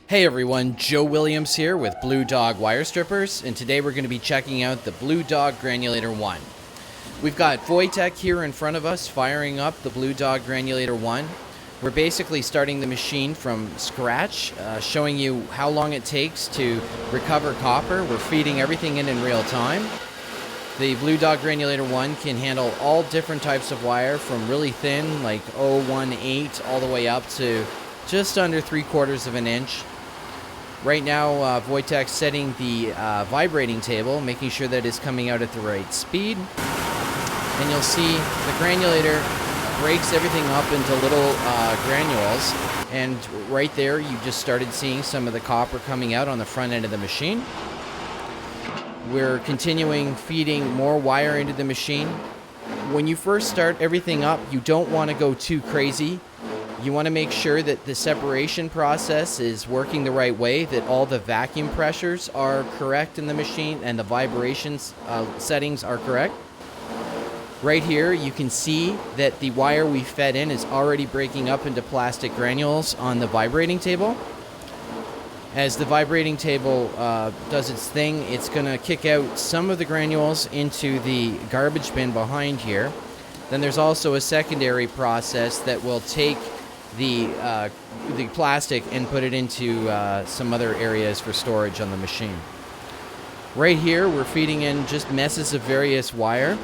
Hey everyone, Joe Williams here with BLUEDOG Wire Strippers, and today we're going to be checking out the BLUEDOG Granulator 1. We've got Wojtek here in front of us firing up the BLUEDOG Granulator 1. We're basically starting the machine from scratch, showing you how long it takes to recover copper. We're feeding everything in real time. The BLUEDOG Granulator 1 can handle all different types of wire, from really thin like 018 all the way up to just under 3/4 of an inch. Right now, Wojtek's setting the vibrating table, making sure that it's coming out at the right speed. And you'll see the granulator breaks everything up into little granules. And right there, you just started seeing some of the copper coming out on the front end of the machine. We're continuing feeding more wire into the machine. When you first start everything up, you don't want to go too crazy. You want to make sure that the separation process is working the right way, that all the vacuum pressures are correct in the machine and the vibrations settings are correct. Right here, you can see that the wire we fed in is already breaking up into plastic granules on the vibrating table. As the vibrating table does its thing, it's going to kick out some of the granules into the garbage bin behind here. Then there's also a secondary process that will take the plastic and put it into some other areas for storage on the machine. Right here, we're feeding in just messes of various wire.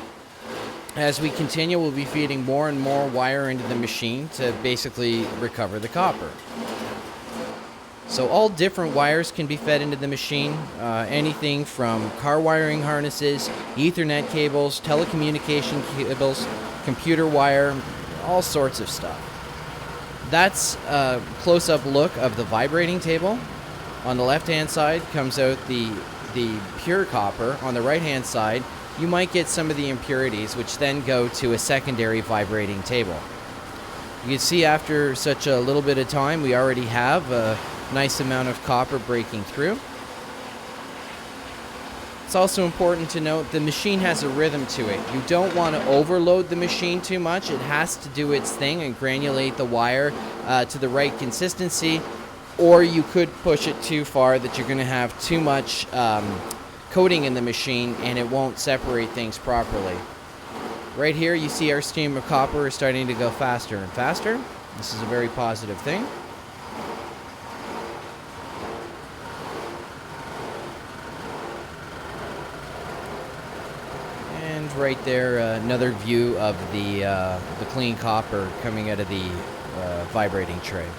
As we continue, we'll be feeding more and more wire into the machine to basically recover the copper. So all different wires can be fed into the machine, anything from car wiring harnesses, Ethernet cables, telecommunication cables, computer wire, all sorts of stuff. That's a close-up look of the vibrating table. On the left-hand side comes out the pure copper. On the right-hand side, you might get some of the impurities, which then go to a secondary vibrating table. You can see after such a little bit of time, we already have a nice amount of copper breaking through. It's also important to note the machine has a rhythm to it. You don't want to overload the machine too much. It has to do its thing and granulate the wire to the right consistency, or you could push it too far that you're going to have too much coating in the machine and it won't separate things properly. Right here you see our stream of copper is starting to go faster and faster. This is a very positive thing. And right there, another view of the clean copper coming out of the vibrating tray.